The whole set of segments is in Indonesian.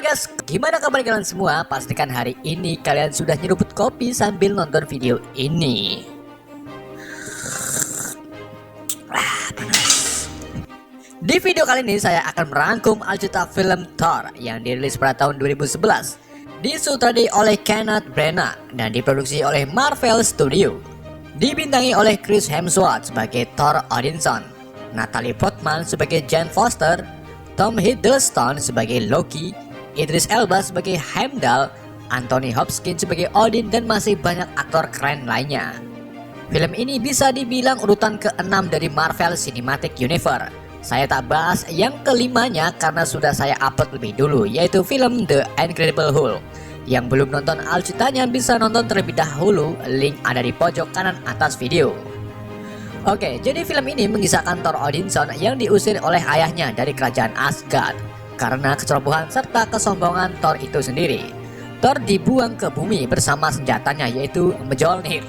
guys, gimana kabar kalian semua? Pastikan hari ini kalian sudah nyeruput kopi sambil nonton video ini. Di video kali ini saya akan merangkum aljuta film Thor yang dirilis pada tahun 2011, disutradarai oleh Kenneth Branagh dan diproduksi oleh Marvel Studio. Dibintangi oleh Chris Hemsworth sebagai Thor Odinson, Natalie Portman sebagai Jane Foster, Tom Hiddleston sebagai Loki, Idris Elba sebagai Heimdall, Anthony Hopkins sebagai Odin, dan masih banyak aktor keren lainnya. Film ini bisa dibilang urutan ke-6 dari Marvel Cinematic Universe. Saya tak bahas yang kelimanya karena sudah saya upload lebih dulu, yaitu film The Incredible Hulk. Yang belum nonton alcutanya bisa nonton terlebih dahulu, link ada di pojok kanan atas video. Oke, jadi film ini mengisahkan Thor Odinson yang diusir oleh ayahnya dari kerajaan Asgard karena kecerobohan serta kesombongan Thor itu sendiri. Thor dibuang ke bumi bersama senjatanya yaitu Mjolnir.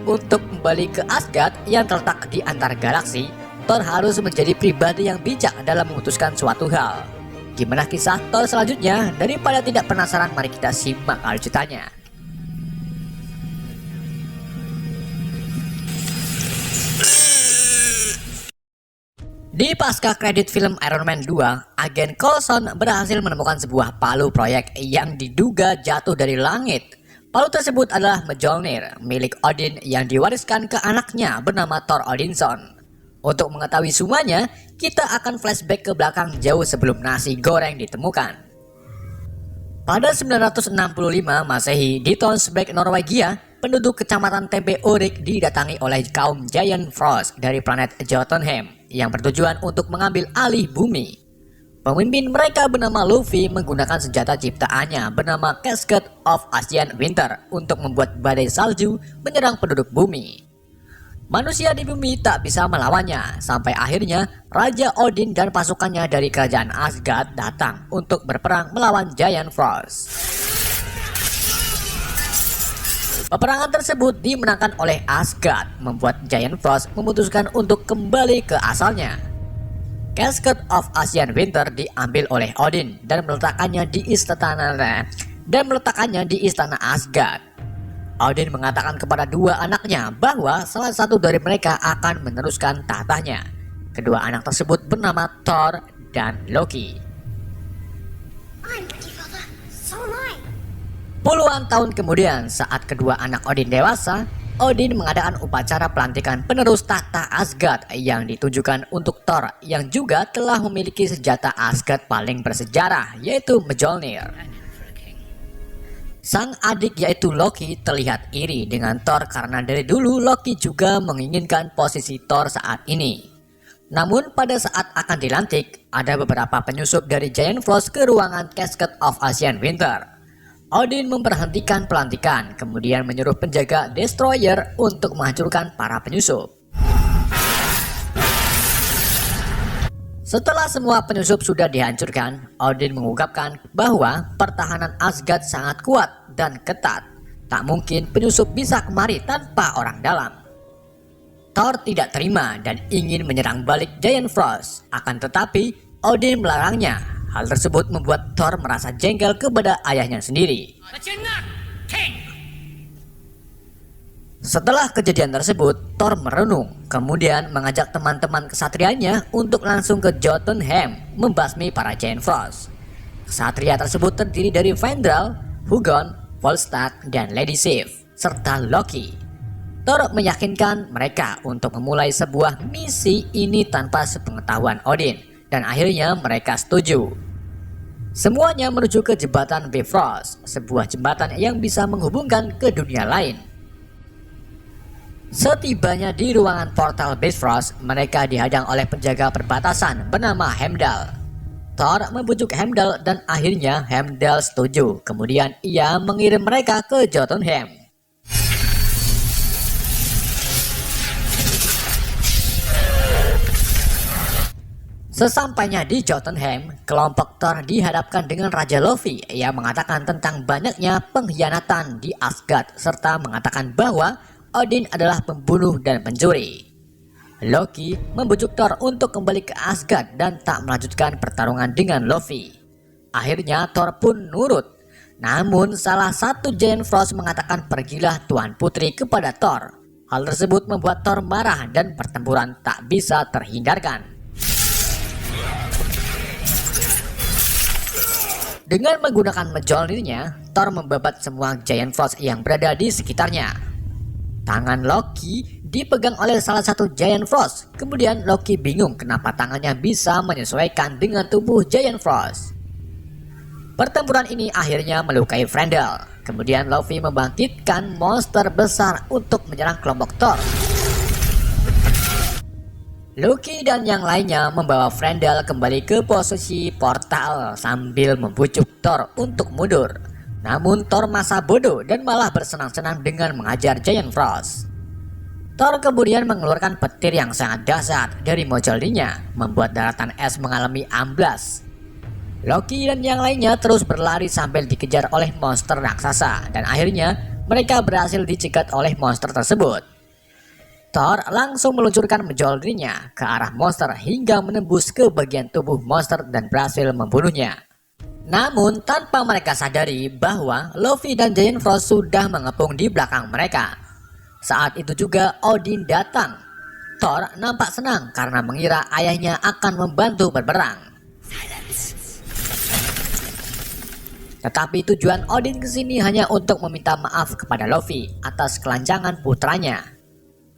Untuk kembali ke Asgard yang terletak di antar galaksi, Thor harus menjadi pribadi yang bijak dalam memutuskan suatu hal. Gimana kisah Thor selanjutnya? Daripada tidak penasaran, mari kita simak lanjutannya. Di pasca kredit film Iron Man 2, agen Coulson berhasil menemukan sebuah palu proyek yang diduga jatuh dari langit. Palu tersebut adalah Mjolnir, milik Odin yang diwariskan ke anaknya bernama Thor Odinson. Untuk mengetahui semuanya, kita akan flashback ke belakang jauh sebelum nasi goreng ditemukan. Pada 965 Masehi di Tonsberg, Norwegia, penduduk kecamatan Tempe Urik didatangi oleh kaum Giant Frost dari planet Jotunheim yang bertujuan untuk mengambil alih bumi. Pemimpin mereka bernama Luffy menggunakan senjata ciptaannya bernama Casket of Ancient Winter untuk membuat badai salju menyerang penduduk bumi. Manusia di bumi tak bisa melawannya, sampai akhirnya Raja Odin dan pasukannya dari kerajaan Asgard datang untuk berperang melawan Giant Frost. Peperangan tersebut dimenangkan oleh Asgard, membuat Giant Frost memutuskan untuk kembali ke asalnya. Casket of Ancient Winter diambil oleh Odin dan meletakkannya di istana Asgard. Odin mengatakan kepada dua anaknya bahwa salah satu dari mereka akan meneruskan tahtanya. Kedua anak tersebut bernama Thor dan Loki. Puluhan tahun kemudian, saat kedua anak Odin dewasa, Odin mengadakan upacara pelantikan penerus tahta Asgard yang ditujukan untuk Thor yang juga telah memiliki senjata Asgard paling bersejarah, yaitu Mjolnir. Sang adik yaitu Loki terlihat iri dengan Thor karena dari dulu Loki juga menginginkan posisi Thor saat ini. Namun pada saat akan dilantik, ada beberapa penyusup dari Giant Frost ke ruangan Casket of Ancient Winter. Odin memberhentikan pelantikan, kemudian menyuruh penjaga Destroyer untuk menghancurkan para penyusup. Setelah semua penyusup sudah dihancurkan, Odin mengungkapkan bahwa pertahanan Asgard sangat kuat dan ketat. Tak mungkin penyusup bisa kemari tanpa orang dalam. Thor tidak terima dan ingin menyerang balik Giant Frost. Akan tetapi, Odin melarangnya. Hal tersebut membuat Thor merasa jengkel kepada ayahnya sendiri. Setelah kejadian tersebut, Thor merenung, kemudian mengajak teman-teman kesatrianya untuk langsung ke Jotunheim membasmi para Giant Frost. Kesatria tersebut terdiri dari Fandral, Hugon, Volstagg, dan Lady Sif, serta Loki. Thor meyakinkan mereka untuk memulai sebuah misi ini tanpa sepengetahuan Odin, dan akhirnya mereka setuju. Semuanya menuju ke jembatan Bifrost, sebuah jembatan yang bisa menghubungkan ke dunia lain. Setibanya di ruangan portal Bifrost, mereka dihadang oleh penjaga perbatasan bernama Heimdall. Thor membujuk Heimdall dan akhirnya Heimdall setuju. Kemudian ia mengirim mereka ke Jotunheim. Sesampainya di Jotunheim, kelompok Thor dihadapkan dengan Raja Loki yang mengatakan tentang banyaknya pengkhianatan di Asgard serta mengatakan bahwa Odin adalah pembunuh dan pencuri. Loki membujuk Thor untuk kembali ke Asgard dan tak melanjutkan pertarungan dengan Loki. Akhirnya Thor pun nurut. Namun salah satu Giant Frost mengatakan pergilah Tuan Putri kepada Thor. Hal tersebut membuat Thor marah dan pertempuran tak bisa terhindarkan. Dengan menggunakan Mjolnirnya, Thor membabat semua Giant Frost yang berada di sekitarnya. Tangan Loki dipegang oleh salah satu Giant Frost. Kemudian Loki bingung kenapa tangannya bisa menyesuaikan dengan tubuh Giant Frost. Pertempuran ini akhirnya melukai Frendel. Kemudian Luffy membangkitkan monster besar untuk menyerang kelompok Thor. Loki dan yang lainnya membawa Frendel kembali ke posisi portal sambil membujuk Thor untuk mundur. Namun Thor masa bodoh dan malah bersenang-senang dengan mengajar Giant Frost. Thor kemudian mengeluarkan petir yang sangat dahsyat dari Mjolnirnya, membuat daratan es mengalami amblas. Loki dan yang lainnya terus berlari sambil dikejar oleh monster raksasa, dan akhirnya mereka berhasil dicegat oleh monster tersebut. Thor langsung meluncurkan Mjolnirnya ke arah monster hingga menembus ke bagian tubuh monster dan berhasil membunuhnya. Namun tanpa mereka sadari bahwa Luffy dan Giant Frost sudah mengepung di belakang mereka. Saat itu juga Odin datang. Thor nampak senang karena mengira ayahnya akan membantu berperang. Tetapi tujuan Odin kesini hanya untuk meminta maaf kepada Luffy atas kelancangan putranya.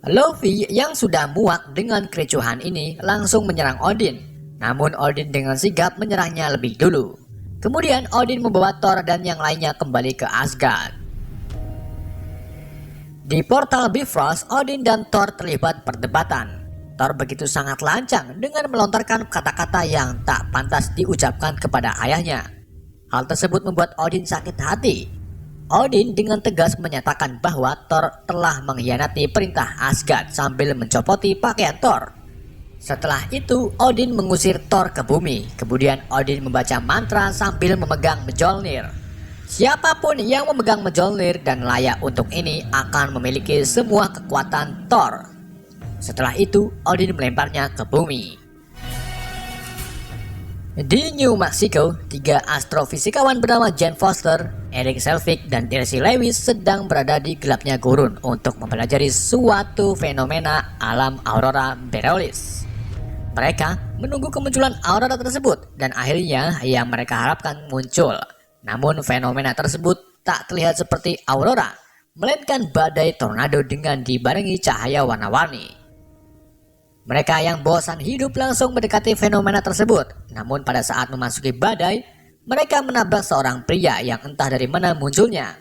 Luffy yang sudah muak dengan kericuhan ini langsung menyerang Odin. Namun Odin dengan sigap menyerangnya lebih dulu. Kemudian Odin membawa Thor dan yang lainnya kembali ke Asgard. Di portal Bifrost, Odin dan Thor terlibat perdebatan. Thor begitu sangat lancang dengan melontarkan kata-kata yang tak pantas diucapkan kepada ayahnya. Hal tersebut membuat Odin sakit hati. Odin dengan tegas menyatakan bahwa Thor telah mengkhianati perintah Asgard sambil mencopoti pakaian Thor. Setelah itu, Odin mengusir Thor ke bumi. Kemudian Odin membaca mantra sambil memegang Mjolnir. Siapapun yang memegang Mjolnir dan layak untuk ini akan memiliki semua kekuatan Thor. Setelah itu, Odin melemparnya ke bumi. Di New Mexico, 3 astrofisikawan bernama Jane Foster, Eric Selvig, dan Darcy Lewis sedang berada di gelapnya gurun untuk mempelajari suatu fenomena alam aurora borealis. Mereka menunggu kemunculan aurora tersebut dan akhirnya yang mereka harapkan muncul. Namun fenomena tersebut tak terlihat seperti aurora, melainkan badai tornado dengan dibarengi cahaya warna-warni. Mereka yang bosan hidup langsung mendekati fenomena tersebut. Namun pada saat memasuki badai, mereka menabrak seorang pria yang entah dari mana munculnya.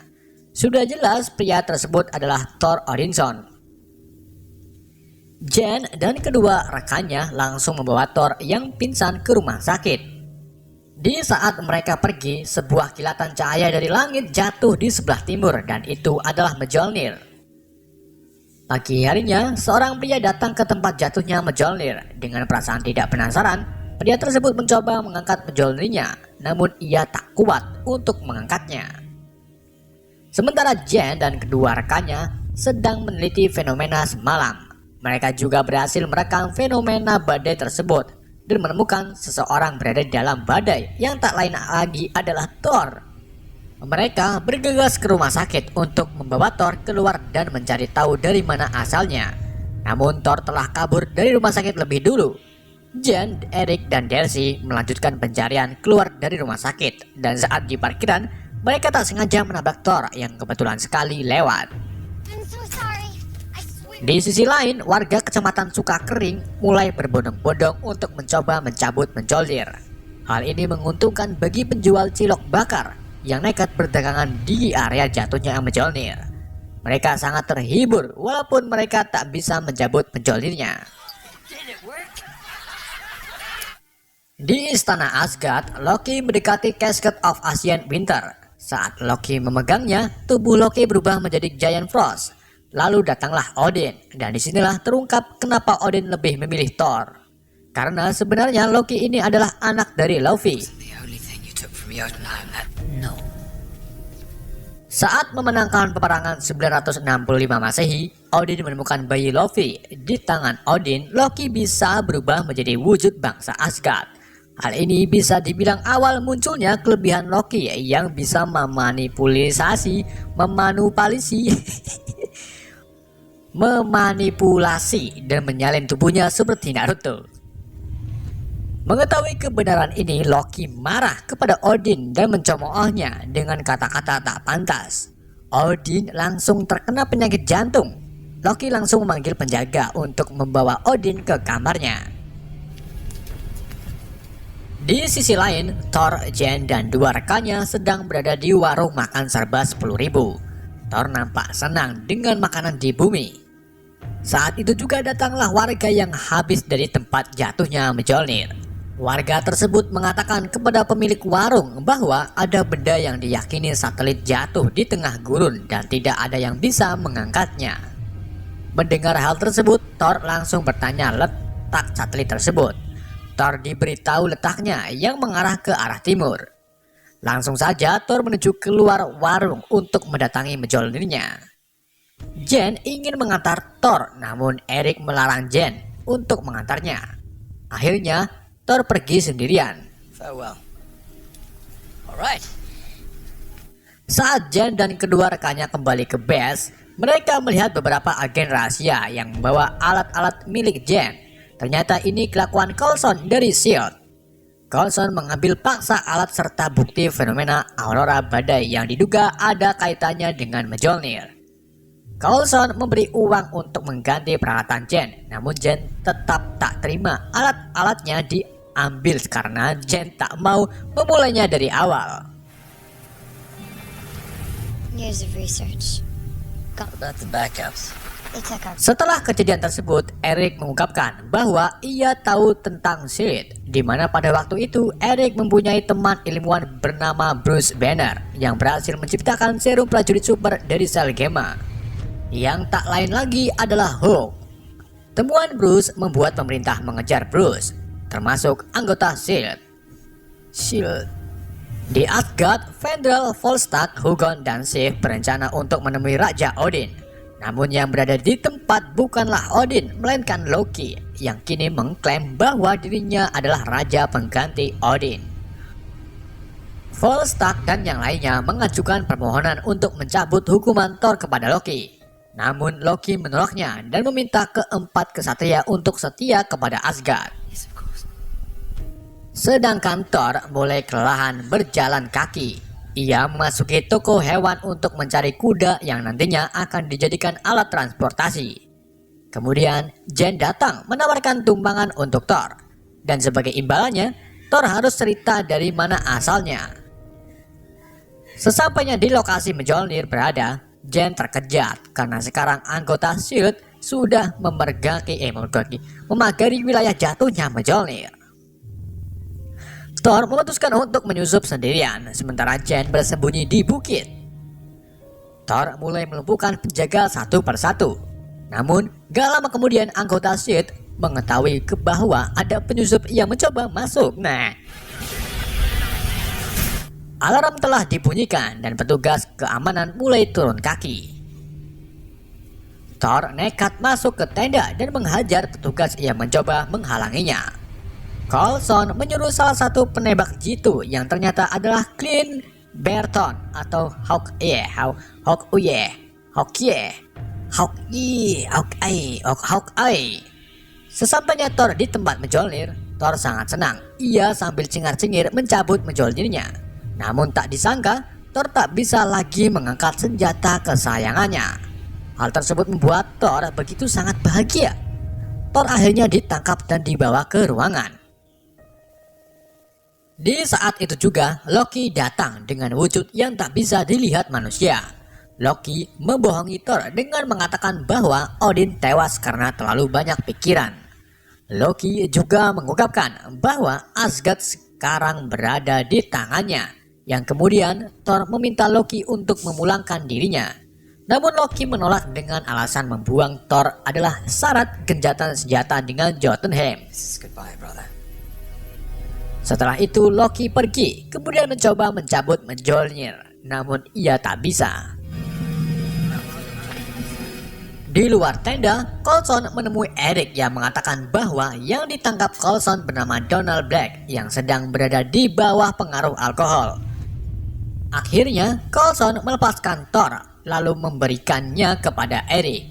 Sudah jelas pria tersebut adalah Thor Odinson. Jen dan kedua rekannya langsung membawa Thor yang pingsan ke rumah sakit. Di saat mereka pergi, sebuah kilatan cahaya dari langit jatuh di sebelah timur dan itu adalah Mjolnir. Pagi harinya, seorang pria datang ke tempat jatuhnya Mjolnir. Dengan perasaan tidak penasaran, pria tersebut mencoba mengangkat Mjolnirnya, namun ia tak kuat untuk mengangkatnya. Sementara Jen dan kedua rekannya sedang meneliti fenomena semalam. Mereka juga berhasil merekam fenomena badai tersebut dan menemukan seseorang berada di dalam badai yang tak lain lagi adalah Thor. Mereka bergegas ke rumah sakit untuk membawa Thor keluar dan mencari tahu dari mana asalnya. Namun Thor telah kabur dari rumah sakit lebih dulu. Jen, Eric, dan Darcy melanjutkan pencarian keluar dari rumah sakit. Dan saat di parkiran, mereka tak sengaja menabrak Thor yang kebetulan sekali lewat. Di sisi lain, warga kecamatan Sukakering mulai berbondong-bondong untuk mencoba mencabut Mjolnir. Hal ini menguntungkan bagi penjual cilok bakar yang nekat berdagangan di area jatuhnya Mjolnir. Mereka sangat terhibur walaupun mereka tak bisa mencabut Mjolnirnya. Di istana Asgard, Loki mendekati Casket of Ancient Winter. Saat Loki memegangnya, tubuh Loki berubah menjadi Giant Frost. Lalu datanglah Odin, dan disinilah terungkap kenapa Odin lebih memilih Thor. Karena sebenarnya Loki ini adalah anak dari Luffy. Saat memenangkan peperangan 965 Masehi, Odin menemukan bayi Luffy. Di tangan Odin, Loki bisa berubah menjadi wujud bangsa Asgard. Hal ini bisa dibilang awal munculnya kelebihan Loki yang bisa memanipulasi dan menyalin tubuhnya seperti Naruto. Mengetahui kebenaran ini, Loki marah kepada Odin dan mencemoohnya dengan kata-kata tak pantas. Odin langsung terkena penyakit jantung. Loki langsung memanggil penjaga untuk membawa Odin ke kamarnya. Di sisi lain, Thor, Jane, dan dua rekannya sedang berada di warung makan serba 10.000. Thor nampak senang dengan makanan di bumi. Saat itu juga datanglah warga yang habis dari tempat jatuhnya Mjolnir. Warga tersebut mengatakan kepada pemilik warung bahwa ada benda yang diyakini satelit jatuh di tengah gurun dan tidak ada yang bisa mengangkatnya. Mendengar hal tersebut, Thor langsung bertanya letak satelit tersebut. Thor diberitahu letaknya yang mengarah ke arah timur. Langsung saja Thor menuju keluar warung untuk mendatangi Mjolnirnya. Jane ingin mengantar Thor, namun Eric melarang Jane untuk mengantarnya. Akhirnya Thor pergi sendirian. Farewell. Alright. Saat Jane dan kedua rekannya kembali ke base, mereka melihat beberapa agen rahasia yang membawa alat-alat milik Jane. Ternyata ini kelakuan Coulson dari S.H.I.E.L.D. Coulson mengambil paksa alat serta bukti fenomena aurora badai yang diduga ada kaitannya dengan Mjolnir. Coulson memberi uang untuk mengganti peralatan Jane, namun Jane tetap tak terima alat-alatnya diambil karena Jane tak mau memulainya dari awal. Years of research. About the backups. Setelah kejadian tersebut, Eric mengungkapkan bahwa ia tahu tentang S.H.I.E.L.D., di mana pada waktu itu Eric mempunyai teman ilmuwan bernama Bruce Banner yang berhasil menciptakan serum prajurit super dari sel gamma, yang tak lain lagi adalah Hulk. Temuan Bruce membuat pemerintah mengejar Bruce, termasuk anggota S.H.I.E.L.D. Di Asgard, Fandral, Volstagg, Hugon, dan Sif berencana untuk menemui Raja Odin. Namun yang berada di tempat bukanlah Odin, melainkan Loki, yang kini mengklaim bahwa dirinya adalah raja pengganti Odin. Volstagg dan yang lainnya mengajukan permohonan untuk mencabut hukuman Thor kepada Loki. Namun Loki menolaknya dan meminta keempat kesatria untuk setia kepada Asgard. Sedangkan Thor mulai kelelahan berjalan kaki. Ia memasuki toko hewan untuk mencari kuda yang nantinya akan dijadikan alat transportasi. Kemudian Jane datang menawarkan tumpangan untuk Thor, dan sebagai imbalannya Thor harus cerita dari mana asalnya. Sesampainya di lokasi Mjolnir berada, Jane terkejut karena sekarang anggota S.H.I.E.L.D. sudah memagari wilayah jatuhnya Mjolnir. Thor memutuskan untuk menyusup sendirian, sementara Jane bersembunyi di bukit. Thor mulai melumpuhkan penjaga satu persatu. Namun, gak lama kemudian anggota S.H.I.E.L.D. mengetahui bahwa ada penyusup yang mencoba masuk. Alarm telah dibunyikan dan petugas keamanan mulai turun kaki. Thor nekat masuk ke tenda dan menghajar petugas yang mencoba menghalanginya. Coulson menyuruh salah satu penembak jitu yang ternyata adalah Clint Barton atau Hawkeye. Sesampainya Thor di tempat Mjolnir, Thor sangat senang. Ia sambil cengar-cengir mencabut Mjolnirnya. Namun tak disangka, Thor tak bisa lagi mengangkat senjata kesayangannya. Hal tersebut membuat Thor begitu sangat bahagia. Thor akhirnya ditangkap dan dibawa ke ruangan. Di saat itu juga, Loki datang dengan wujud yang tak bisa dilihat manusia. Loki membohongi Thor dengan mengatakan bahwa Odin tewas karena terlalu banyak pikiran. Loki juga mengungkapkan bahwa Asgard sekarang berada di tangannya, yang kemudian Thor meminta Loki untuk memulangkan dirinya. Namun Loki menolak dengan alasan membuang Thor adalah syarat gencatan senjata dengan Jotunheim. Setelah itu Loki pergi, kemudian mencoba mencabut Mjolnir, namun ia tak bisa. Di luar tenda, Coulson menemui Eric yang mengatakan bahwa yang ditangkap Coulson bernama Donald Black yang sedang berada di bawah pengaruh alkohol. Akhirnya, Coulson melepaskan Thor lalu memberikannya kepada Eric.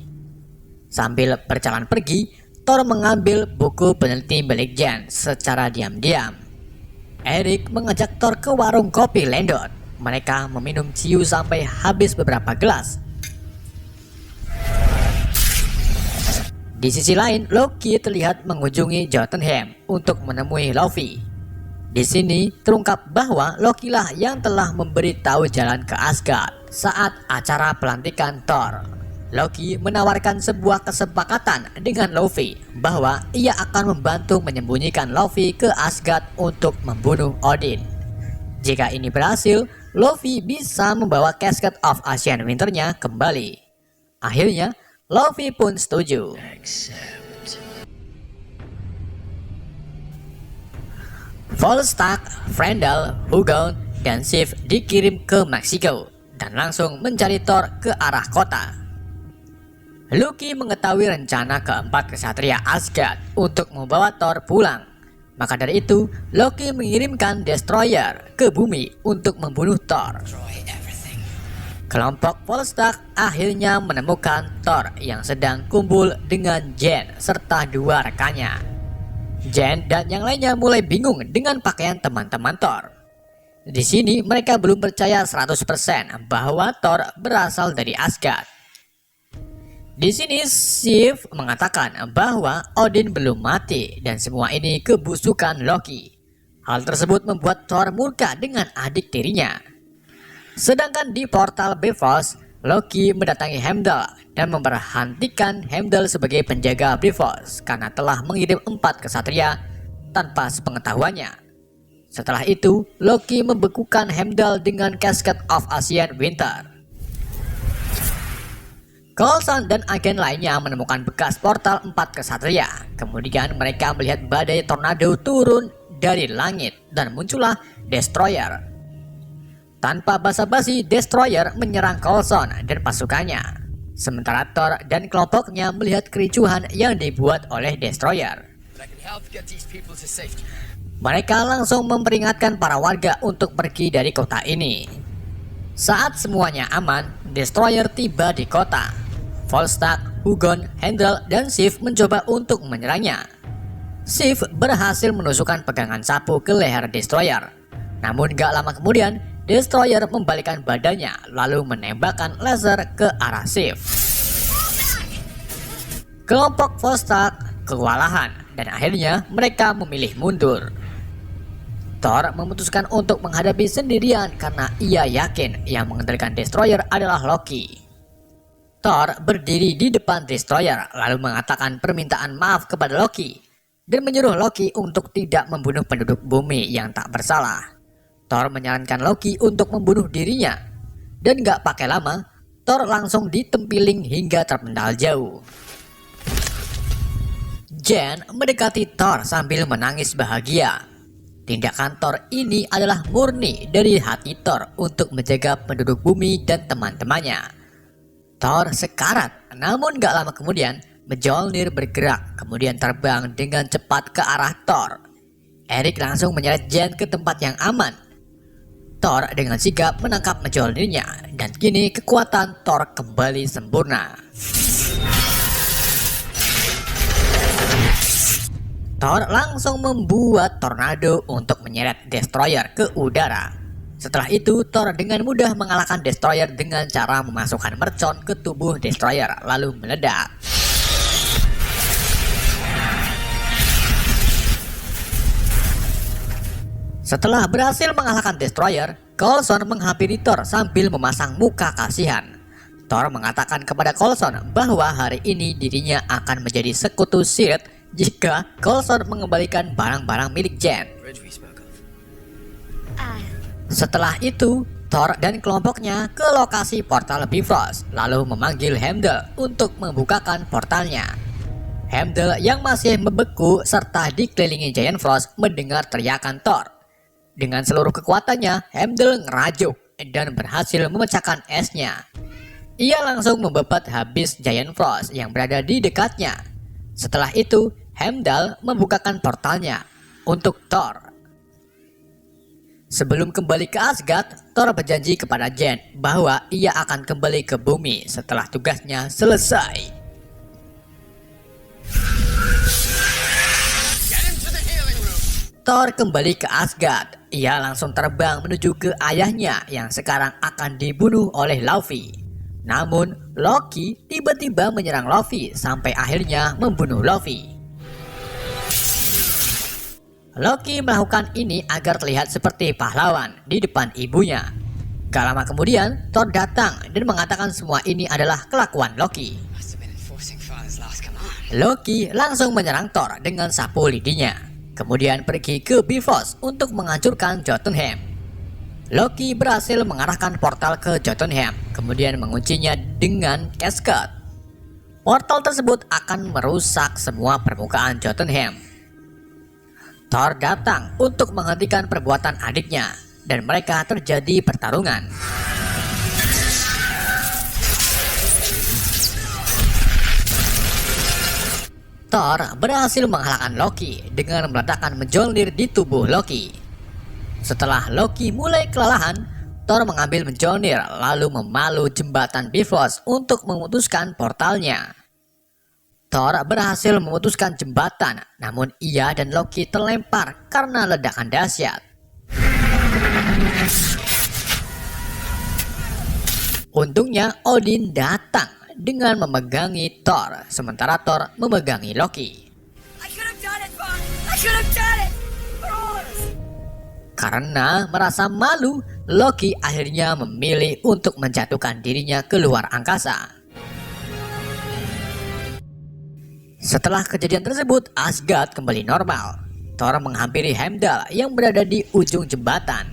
Sambil berjalan pergi, Thor mengambil buku peneliti milik Jen secara diam-diam. Eric mengajak Thor ke warung kopi Landon. Mereka meminum ciu sampai habis beberapa gelas. Di sisi lain, Loki terlihat mengunjungi Jotunheim untuk menemui Luffy. Di sini terungkap bahwa Loki lah yang telah memberitahu jalan ke Asgard saat acara pelantikan Thor. Loki menawarkan sebuah kesepakatan dengan Luffy bahwa ia akan membantu menyembunyikan Luffy ke Asgard untuk membunuh Odin. Jika ini berhasil, Luffy bisa membawa Casket of Ancient Winter-nya kembali. Akhirnya, Luffy pun setuju. Volstagg, Frendel, Hugon, dan Sif dikirim ke Meksiko dan langsung mencari Thor ke arah kota. Loki mengetahui rencana keempat kesatria Asgard untuk membawa Thor pulang. Maka dari itu, Loki mengirimkan Destroyer ke bumi untuk membunuh Thor. Kelompok Volstagg akhirnya menemukan Thor yang sedang kumpul dengan Jen serta dua rekannya. Jen dan yang lainnya mulai bingung dengan pakaian teman-teman Thor. Di sini mereka belum percaya 100% bahwa Thor berasal dari Asgard. Di sini Sif mengatakan bahwa Odin belum mati dan semua ini kebusukan Loki. Hal tersebut membuat Thor murka dengan adik tirinya. Sedangkan di portal Bifrost, Loki mendatangi Heimdall dan memberhentikan Heimdall sebagai penjaga Bifrost karena telah mengirim 4 kesatria tanpa sepengetahuannya. Setelah itu, Loki membekukan Heimdall dengan Casket of Ancient Winter. Coulson dan agen lainnya menemukan bekas portal 4 kesatria. Kemudian mereka melihat badai tornado turun dari langit dan muncullah Destroyer. Tanpa basa-basi, Destroyer menyerang Coulson dan pasukannya. Sementara Thor dan kelompoknya melihat kericuhan yang dibuat oleh Destroyer. Mereka langsung memperingatkan para warga untuk pergi dari kota ini. Saat semuanya aman, Destroyer tiba di kota. Volstagg, Hugon, Heimdall, dan Sif mencoba untuk menyerangnya. Sif berhasil menusukkan pegangan sapu ke leher Destroyer. Namun gak lama kemudian, Destroyer membalikkan badannya lalu menembakkan laser ke arah Sif. Kelompok Volstagg kewalahan dan akhirnya mereka memilih mundur. Thor memutuskan untuk menghadapi sendirian karena ia yakin yang mengendalikan Destroyer adalah Loki. Thor berdiri di depan Destroyer lalu mengatakan permintaan maaf kepada Loki dan menyuruh Loki untuk tidak membunuh penduduk bumi yang tak bersalah. Thor menyarankan Loki untuk membunuh dirinya, dan gak pakai lama, Thor langsung ditempiling hingga terpendal jauh. Jen mendekati Thor sambil menangis bahagia. Tindakan Thor ini adalah murni dari hati Thor untuk menjaga penduduk bumi dan teman-temannya. Thor sekarat, namun gak lama kemudian, Mjolnir bergerak, kemudian terbang dengan cepat ke arah Thor. Eric langsung menyeret Jen ke tempat yang aman. Thor dengan sigap menangkap Mjolnirnya dan kini kekuatan Thor kembali sempurna. Thor langsung membuat tornado untuk menyeret Destroyer ke udara. Setelah itu, Thor dengan mudah mengalahkan Destroyer dengan cara memasukkan mercon ke tubuh Destroyer lalu meledak. Setelah berhasil mengalahkan Destroyer, Coulson menghampiri Thor sambil memasang muka kasihan. Thor mengatakan kepada Coulson bahwa hari ini dirinya akan menjadi sekutu Shield jika Coulson mengembalikan barang-barang milik Jen. Setelah itu, Thor dan kelompoknya ke lokasi portal Bifrost, lalu memanggil Heimdall untuk membukakan portalnya. Heimdall yang masih membeku serta dikelilingi Giant Frost mendengar teriakan Thor. Dengan seluruh kekuatannya, Heimdall ngerajuk dan berhasil memecahkan esnya. Ia langsung membebat habis Giant Frost yang berada di dekatnya. Setelah itu, Heimdall membukakan portalnya untuk Thor. Sebelum kembali ke Asgard, Thor berjanji kepada Jane bahwa ia akan kembali ke bumi setelah tugasnya selesai. Thor kembali ke Asgard. Ia langsung terbang menuju ke ayahnya yang sekarang akan dibunuh oleh Laufey. Namun, Loki tiba-tiba menyerang Laufey sampai akhirnya membunuh Laufey. Loki melakukan ini agar terlihat seperti pahlawan di depan ibunya. Gak lama kemudian, Thor datang dan mengatakan semua ini adalah kelakuan Loki. Loki langsung menyerang Thor dengan sapu lidinya. Kemudian pergi ke Bifrost untuk menghancurkan Jotunheim. Loki berhasil mengarahkan portal ke Jotunheim, kemudian menguncinya dengan casket. Portal tersebut akan merusak semua permukaan Jotunheim. Thor datang untuk menghentikan perbuatan adiknya, dan mereka terjadi pertarungan. Thor berhasil mengalahkan Loki dengan meletakkan Mjolnir di tubuh Loki. Setelah Loki mulai kelelahan, Thor mengambil Mjolnir lalu memalu jembatan Bifrost untuk memutuskan portalnya. Thor berhasil memutuskan jembatan, namun ia dan Loki terlempar karena ledakan dahsyat. Untungnya Odin datang dengan memegangi Thor, sementara Thor memegangi Loki. Karena merasa malu, Loki akhirnya memilih untuk menjatuhkan dirinya ke luar angkasa. Setelah kejadian tersebut, Asgard kembali normal. Thor menghampiri Heimdall yang berada di ujung jembatan.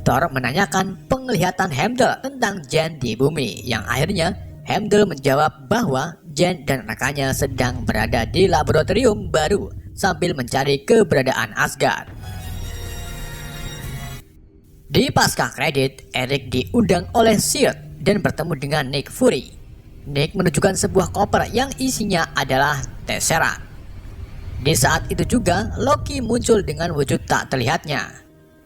Thor menanyakan penglihatan Heimdall tentang Jane di bumi, yang akhirnya Heimdall menjawab bahwa Jane dan rekannya sedang berada di laboratorium baru sambil mencari keberadaan Asgard. Di pasca kredit, Erik diundang oleh Shield dan bertemu dengan Nick Fury. Nick menunjukkan sebuah koper yang isinya adalah Tesseract. Di saat itu juga Loki muncul dengan wujud tak terlihatnya.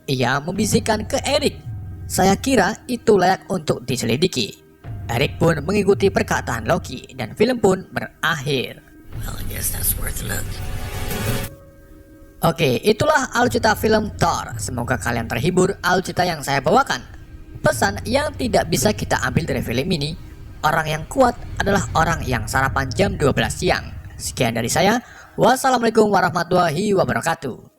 Ia membisikkan ke Erik, "Saya kira itu layak untuk diselidiki." Erik pun mengikuti perkataan Loki dan film pun berakhir. Well, I guess that's worth a look. Oke, itulah alur film Thor. Semoga kalian terhibur alur yang saya bawakan. Pesan yang tidak bisa kita ambil dari film ini, orang yang kuat adalah orang yang sarapan jam 12 siang. Sekian dari saya. Wassalamualaikum warahmatullahi wabarakatuh.